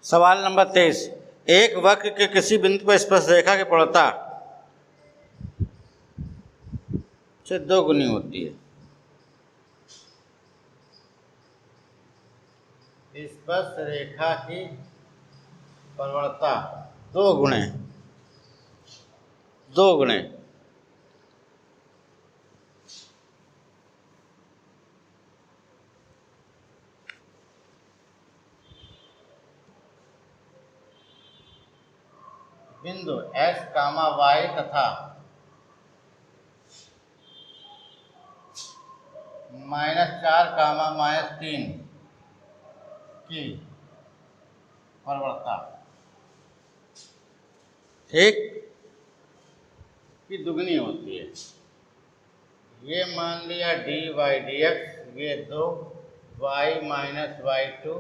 सवाल नंबर 23, एक वक्र के किसी बिंदु पर स्पर्शरेखा की प्रवणता से 2 गुनी होती है। स्पर्शरेखा की प्रवणता 2 गुणे बिंदु x, y तथा -4, -3 की प्रवणता ठीक की दुगनी होती है। ये मान लिया dy dx, ये 2 y minus y2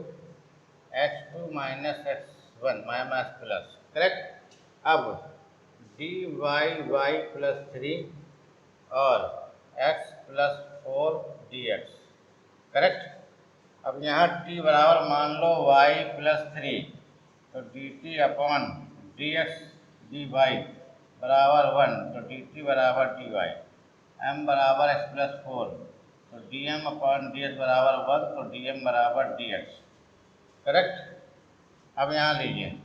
x2 minus x1 minus plus, correct. अब dy y प्लस 3 और x प्लस 4 dx, करेक्ट। अब यहाँ t बराबर मान लो y प्लस 3, तो dt अपॉन dx dy बराबर 1, तो dt बराबर dy, m बराबर x प्लस 4, तो dm अपॉन ds बराबर 1, तो dm बराबर dx, करेक्ट। अब यहाँ लीजिए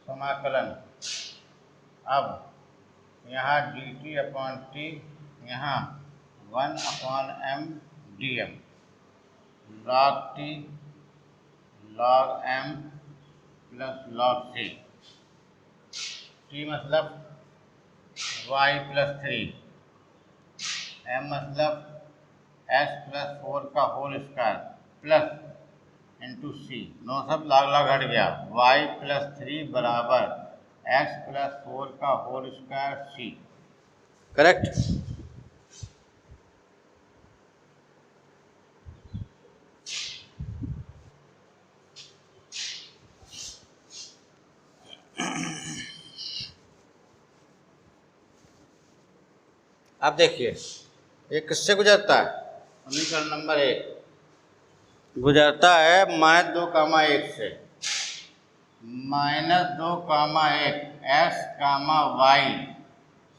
समाकलन। अब यहाँ dt अपॉन t, यहाँ 1 upon m dm, log t log m plus log c, t मतलब y प्लस 3, m मतलब x प्लस 4 का होल स्क्वायर प्लस इंटू सी, 9 सब लाग हट गया, y प्लस 3 बराबर x प्लस 4 का होल स्क्वायर सी, करेक्ट। अब देखिए ये किससे गुजरता है, समीकरण नंबर 1 गुजरता है -2, 1 से, -2, 1 x, y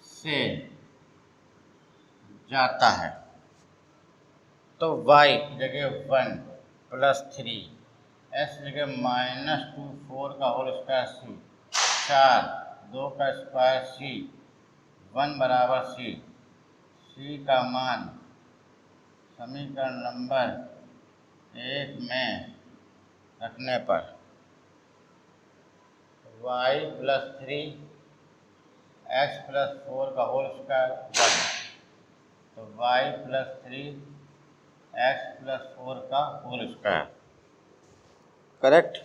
से जाता है, तो y जगह 1 प्लस 3, x जगह -2 4 का होल स्क्वायर सी, 4 2 का स्क्वायर सी, 1 बराबर सी, सी का मान समीकरण नंबर 1 में रखने पर y प्लस 3 x प्लस 4 का होल स्क्वायर 1, तो y प्लस 3 x प्लस 4 का होल स्क्वायर, करेक्ट।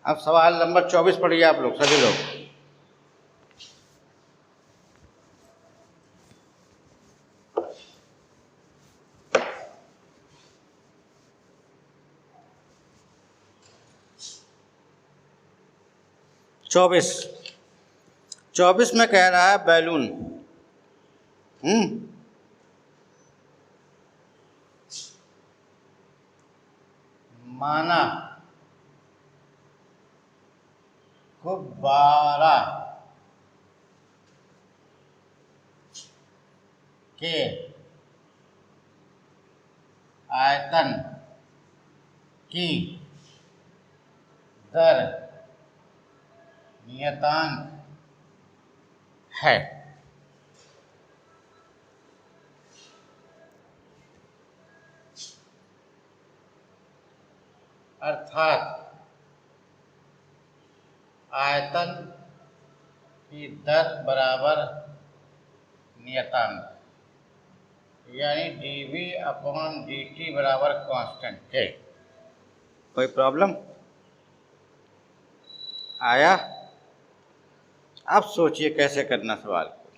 अब सवाल नंबर 24 पढ़िए आप लोग, सभी लोग। चौबीस में कह रहा है बैलून, माना गुब्बारा के आयतन की दर नियतांक है, अर्थात आयतन की दर बराबर नियतांक, यानी dv अपॉन dt बराबर कांस्टेंट है। कोई प्रॉब्लम आया? अब सोचिए कैसे करना सवाल को।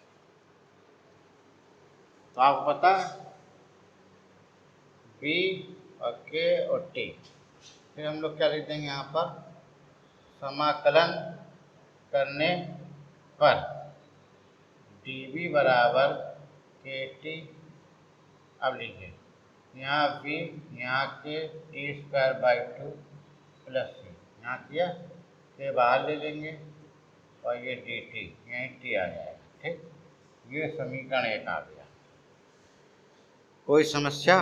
तो आपको पता है बी और के और टी, फिर हम लोग क्या लिख देंगे यहाँ पर, समाकलन करने पर डी बी बराबर के टी। अब लिखिए यहाँ बी, यहाँ के टी स्क्वायर बाई 2 प्लस सी, यहाँ किया के बाहर ले लेंगे और ये डी टी, यहीं टी आ जाएगा। ठीक, ये समीकरण 1 आ गया। कोई समस्या?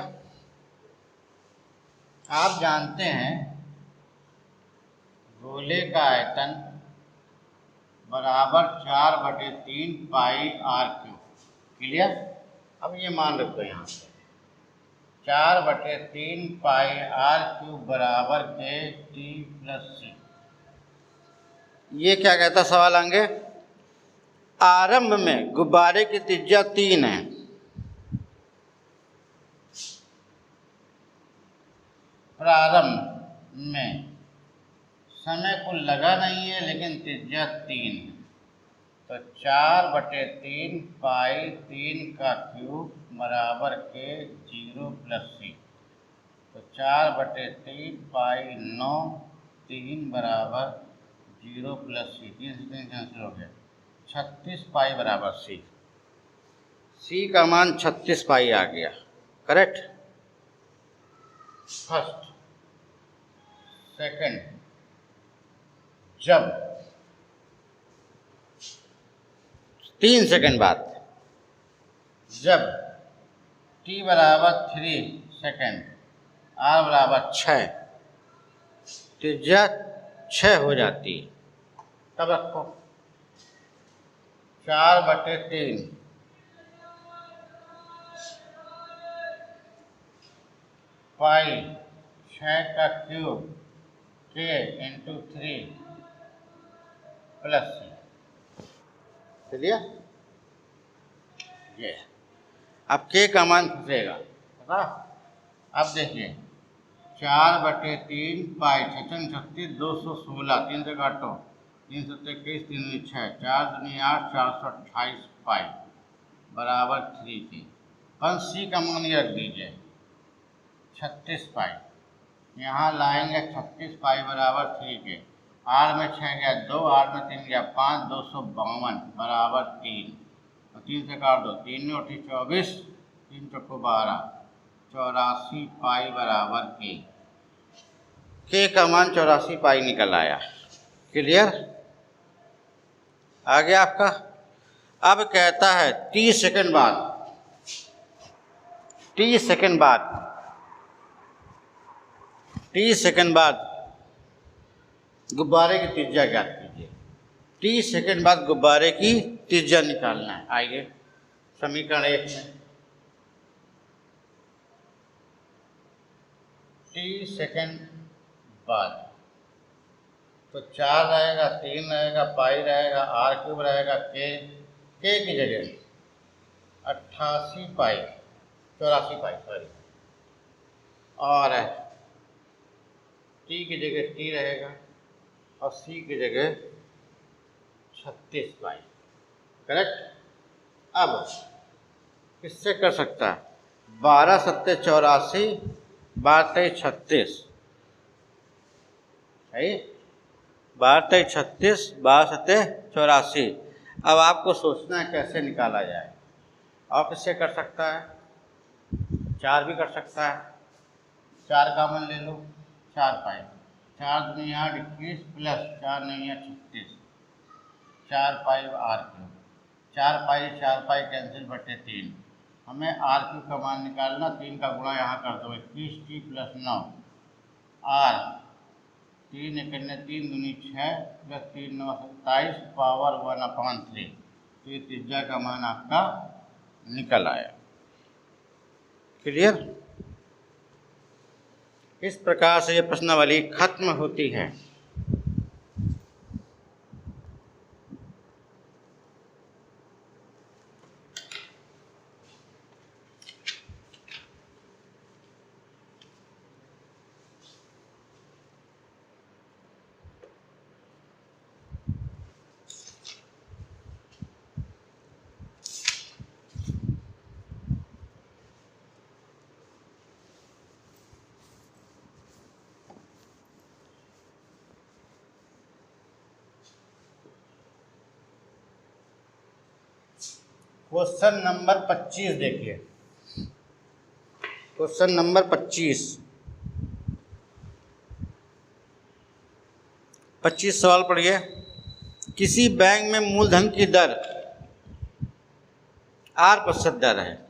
आप जानते हैं गोले का आयतन बराबर 4/3 पाई आर क्यूब। क्लियर? अब ये मान रखो यहाँ पे 4/3 पाई आर क्यूब बराबर के टी प्लस सी। ये क्या कहता सवाल आगे? आरंभ में गुब्बारे की त्रिज्या 3 है, प्रारंभ में समय कुल लगा नहीं है लेकिन त्रिज्या 3 है, तो 4/3 पाई 3 का क्यूब बराबर के 0 प्लस सी। तो 4/3 पाई 9 3 बराबर 0 प्लस सी, 3 से 3 कैंसिल हो गया, 36 पाई बराबर सी। सी का मान 36 पाई आ गया। करेक्ट? फर्स्ट। सेकंड, जब 3 सेकंड बाद जब t बराबर 3 सेकंड, r बराबर 6, त्रिज्या 6 हो जाती, तब रखो 4/3 पाई 6 का क्यूब के इंटू 3 प्लस सी। चलिए ये अब के का मान फंसेगा, पता? अब देखिए 4/3 पाई 6 36 216, 3 से काटो, 3 7 21 3 6, 4 दूनी 8, 428 पाई बराबर 3 की। पर सी का मान ये रख दीजिए 36 पाई, यहाँ लाएंगे 36 पाई बराबर 3 के। आर में 6 गया 2, आर में 3 गया 5, 252 बराबर 3, और 3 से काट दो, 3 में 24, 3 चौको 12, 84 पाई बराबर के का मान 84 पाई निकल आया। क्लियर? आ गया आपका? अब कहता है 30 सेकंड बाद, 30 सेकंड बाद 30 सेकंड बाद गुब्बारे की त्रिज्या ज्ञात कीजिए। 30 सेकंड बाद गुब्बारे की त्रिज्या निकालना है। आइए समीकरण 1 में 30 सेकंड बाद तो 4 रहेगा, 3 रहेगा, पाई रहेगा, आर क्यूब रहेगा, के की जगह 88 पाई 84 पाई सॉरी, और टी की जगह टी रहेगा और सी की जगह 36 पाई। करेक्ट? अब किससे कर सकता है? 12 सत्ते 84, 12 तेईस 36, सही, 12 तेईस 36, 12 सत्ते 84। अब आपको सोचना है कैसे निकाला जाए। और किससे कर सकता है? 4 भी कर सकता है, 4 कामन ले लो, 4 पाई, 4 दूनी 8 21 प्लस 4 नहीं है 36, 4 पाई आर क्यूब, 4 पाई कैंसिल बटे 3। हमें आर क्यूब का मान निकालना, 3 का गुणा यहाँ कर दो, 21 टी प्लस 9 आर, 3 इकन्ने 3 दूनी 6 प्लस 3 9 27 पावर 1/3। तो ये त्रिज्या का मान आपका निकल आया। क्लियर? इस प्रकार से ये प्रश्नावली खत्म होती है। क्वेश्चन नंबर 25 देखिए, क्वेश्चन नंबर 25 सवाल पढ़िए। किसी बैंक में मूलधन की दर 8% दर है,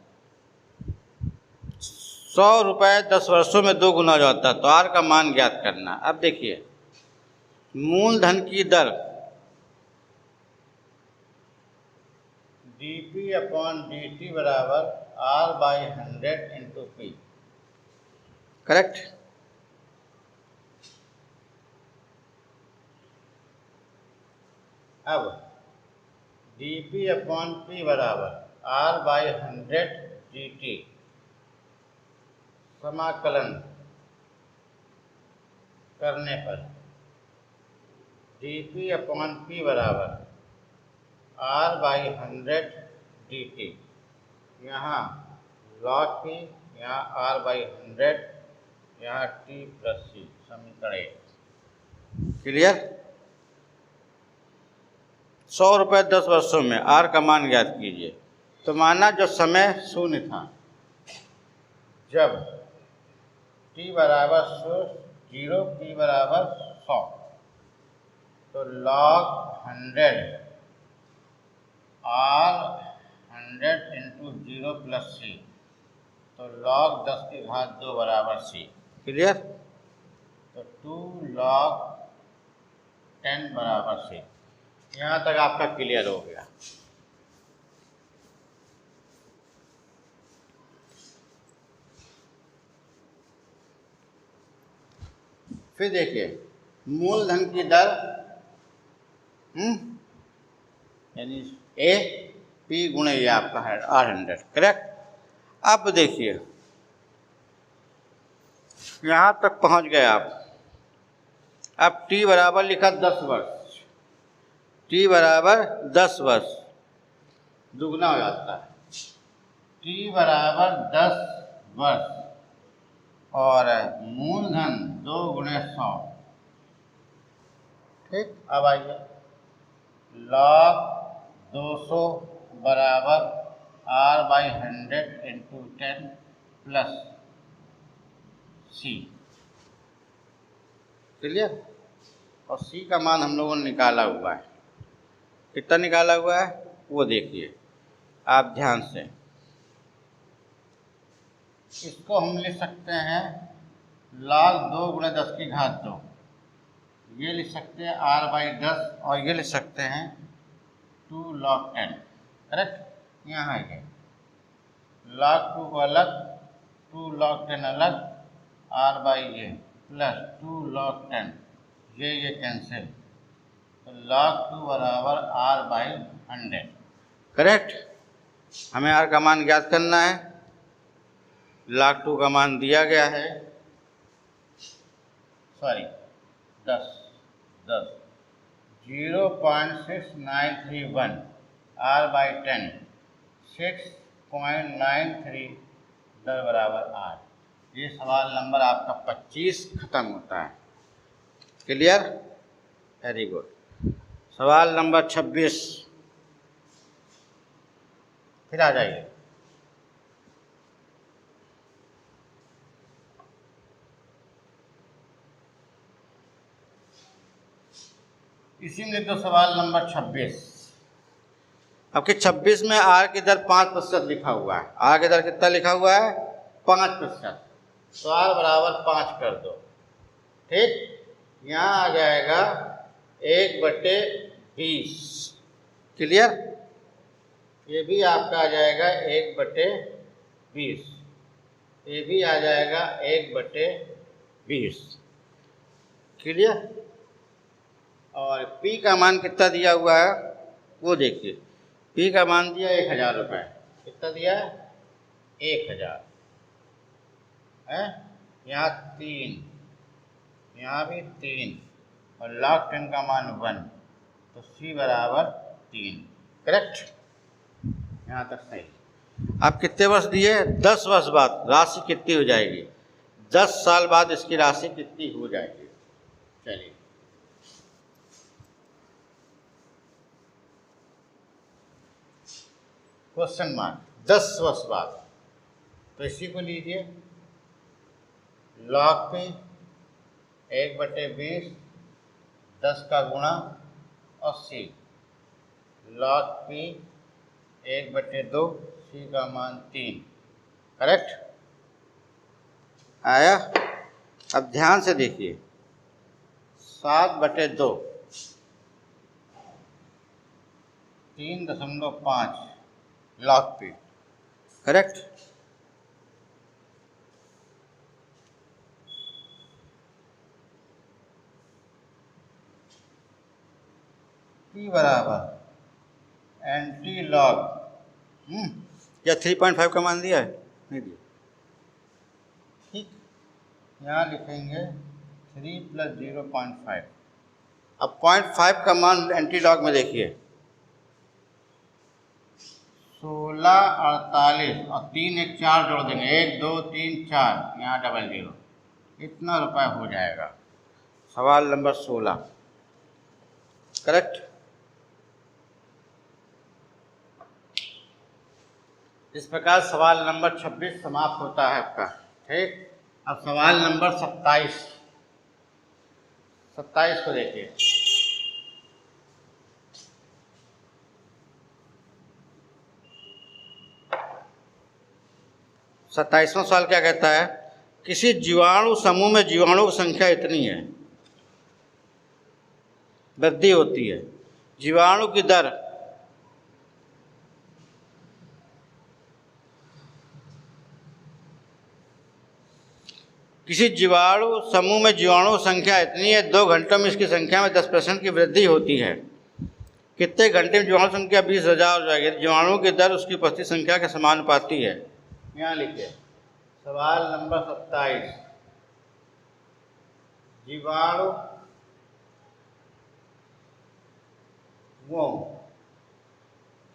100 रुपये 10 वर्षों में 2 गुना हो जाता है, तो आर का मान ज्ञात करना। अब देखिए, मूलधन की दर dp/dt बराबर R/100 इंटू पी, करेक्ट। अब dp/p बराबर R/100 dt, समाकलन करने पर dp/p बराबर R/100 dt, यहाँ log p, यहाँ R/100, यहाँ t प्लस c, समीकरण। क्लियर। 100 रुपये 10 वर्षों में आर का मान ज्ञात कीजिए। तो माना जो समय शून्य था, जब t बराबर 0, p बराबर 100, तो log 100 R 100 into 0 plus c, तो log 10 की घात 2 बराबर c। क्लियर। तो 2 log 10 बराबर c। यहाँ तक आपका क्लियर हो गया। फिर देखिए, मूलधन की दर यानी ए पी गुणे ये आपका है R100, करेक्ट। अब देखिए, यहाँ तक पहुँच गए आप। अब t बराबर लिखा 10 वर्ष, t बराबर 10 वर्ष, दुगना हो जाता है। t बराबर 10 वर्ष और मूलधन 2 गुणे 100, ठीक। अब आइए, log 200 बराबर R/100 into 10 plus c। Clear. और c का मान हम लोगों ने निकाला हुआ है। कितना निकाला हुआ है वो देखिए आप ध्यान से। इसको हम लिख सकते हैं log 2 गुणे 10 की घात 2, ये लिख सकते हैं R/10, और ये लिख सकते हैं 2 log 10, करेक्ट। यहाँ है log 2 को अलग, 2 log 10 अलग, R/ये प्लस 2 log 10, ये कैंसिल, तो log 2 बराबर R/100, करेक्ट। हमें R का मान ज्ञात करना है। log 2 का मान दिया गया है, सॉरी 10 0.6931 R/10, 6.93 दर बराबर R। ये सवाल नंबर आपका 25 खत्म होता है। Clear, very good. सवाल नंबर 26, फिर आ जाइए। इसी में तो सवाल नंबर 26। आपके 26 में आर की दर 5% लिखा हुआ है। आर की दर कितना लिखा हुआ है? 5%। तो आर बराबर 5 कर दो, ठीक। यहाँ आ जाएगा 1/20। क्लियर। ये भी आपका आ जाएगा 1/20, ये भी आ जाएगा 1/20। क्लियर। और P का मान कितना दिया हुआ है वो देखिए। P का मान दिया 1000 रुपये। कितना दिया है? 1000 है। यहाँ 3, यहाँ भी 3, और log 10 का मान 1, तो C बराबर 3, करेक्ट। यहाँ तक सही। आप कितने वर्ष दिए? 10 वर्ष बाद राशि कितनी हो जाएगी? 10 साल बाद इसकी राशि कितनी हो जाएगी? चलिए, क्वेश्चन मार्क 10 वर्ष बाद। तो इसी को लीजिए log p 1/20 10 का गुणा और c log p 1/2 c का मान 3। करेक्ट आया। अब ध्यान से देखिए 7/2 3.5 log p। करेक्ट। p बराबर एंटी लॉग या 3.5 का मान दिया है, नहीं दिया। ठीक, यहाँ लिखेंगे 3 + 0.5। अब 0.5 का मान एंटी लॉग में देखिए 16, 48 और 3 1 4 जोड़ देंगे 1 2 3 4, यहाँ डबल 0, इतना रुपए हो जाएगा। सवाल नंबर 16। करेक्ट। इस प्रकार सवाल नंबर 26 समाप्त होता है आपका। ठीक, अब सवाल नंबर 27 को देखिए। सत्ताईसवां सवाल क्या कहता है? किसी जीवाणु समूह में जीवाणु की संख्या इतनी है, वृद्धि होती है, जीवाणु की दर किसी जीवाणु समूह में जीवाणु की संख्या इतनी है 2 घंटों में इसकी संख्या में 10% की वृद्धि होती है। कितने घंटे में जीवाणु संख्या 20,000 हो जाएगी? जीवाणु की दर उसकी उपस्थित संख्या के समानुपाती है। यहाँ लिखिए सवाल नंबर 27। जीवाणु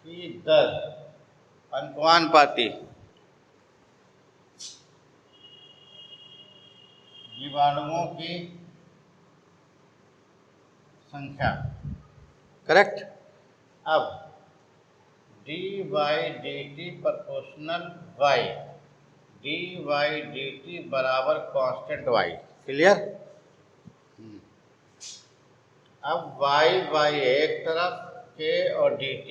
की दर अनुपाती जीवाणुओं की संख्या। करेक्ट। अब dy/dt प्रोपोर्शनल y, dy/dt बराबर कांस्टेंट y। क्लियर। अब y एक तरफ k और dt,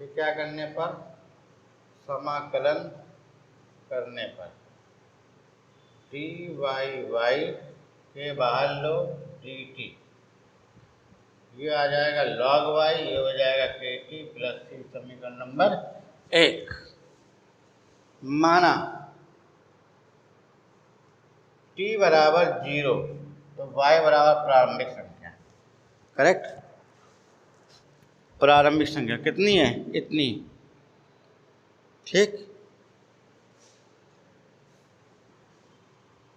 फिर क्या करने पर? समाकलन करने पर dy के बाहर लो dt, ये आ जाएगा log y, ये हो जाएगा kt प्लस c। समीकरण नंबर 1। माना t बराबर 0 तो y बराबर प्रारंभिक संख्या। करेक्ट। प्रारंभिक संख्या कितनी है? इतनी। ठीक,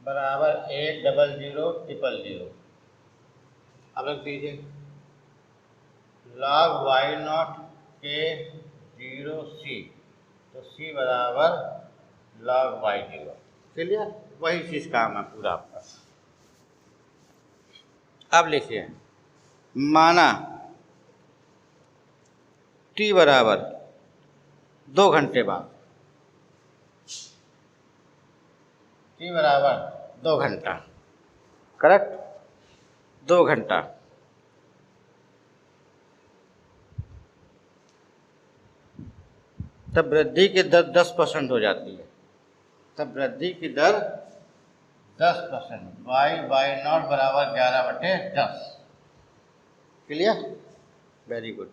बराबर 8000000। अब रख दीजिए log y0 के 0c, तो c बराबर log y0। क्लियर। वही चीज काम है पूरा आपका। अब लिखिए माना t बराबर 2 घंटे बाद, t बराबर 2 घंटा। करेक्ट, 2 घंटा। तब वृद्धि की दर 10% हो जाती है। तब वृद्धि की दर 10%, y/0 बराबर 11/10। Clear, very good.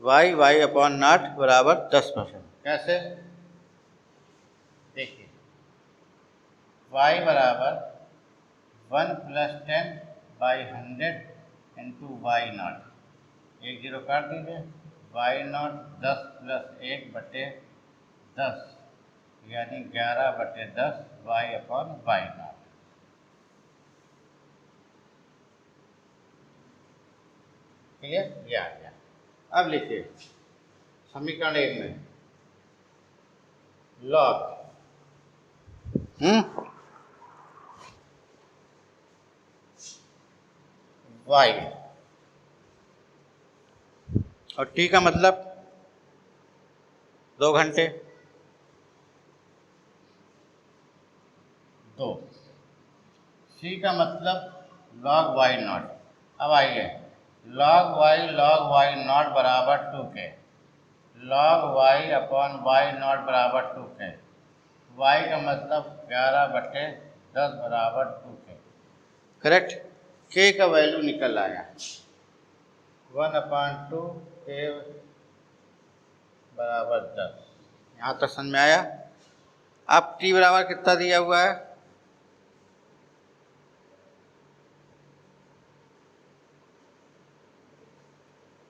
y/0 बराबर 10%। कैसे? देखिए y बराबर 1 + 10/100 इंटू y0, 1 0 काट दीजिए, y0 10 + 1/10 यानी 11/10 y/y0। क्लियर, ये आ गया। अब लिखिए समीकरण 1 में log y और t का मतलब 2 घंटे, 2। सी का मतलब log y नॉट। अब आइए, log y नॉट बराबर 2k, log y upon y naught बराबर 2k, y का मतलब 11/10 बराबर 2k। करेक्ट। k का वैल्यू निकल आया 1/2 k बराबर 10। यहाँ तक समझ में आया। अब t बराबर कितना दिया हुआ है?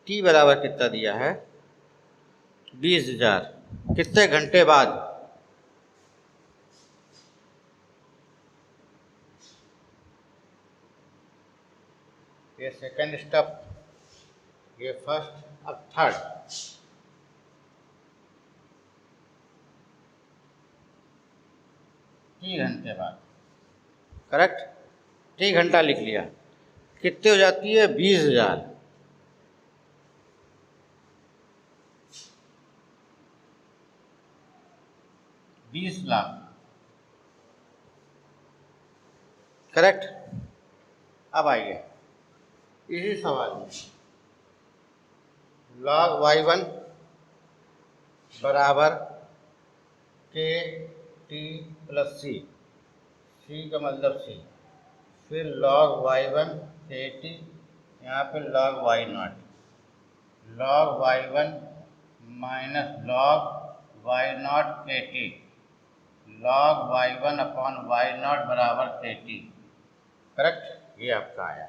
t बराबर कितना दिया है? 20,000। कितने घंटे बाद? ये सेकंड स्टेप, ये फर्स्ट, अब थर्ड। 3 घंटे बाद। करेक्ट। 3 घंटा लिख लिया। कितने हो जाती है? 20,000। 20 लाख। करेक्ट। अब आइए इसी सवाल में log y1 बराबर के टी प्लस सी, सी का मतलब सी, फिर log y1 के टी, यहाँ पे log y naught, log y1 minus log y naught k t, log y1 upon y naught बराबर के टी। करेक्ट। ये आपका आया।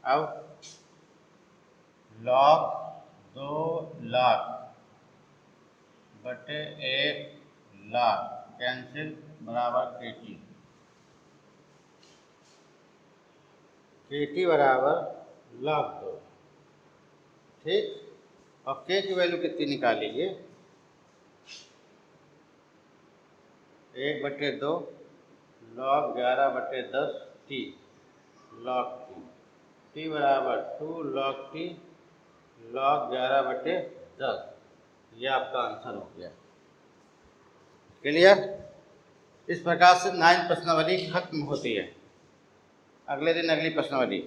अब log 2 लाख बटे 1 लाख कैंसिल बराबर के टी बराबर log 2। ठीक। और के की वैल्यू कितनी निकालिए? 1/2 log 11/10 टी log टी बराबर 2 log टी log 11/10। ये आपका आंसर हो गया। क्लियर। इस प्रकार से 9 प्रश्नावली खत्म होती है। अगले दिन अगली प्रश्नावली।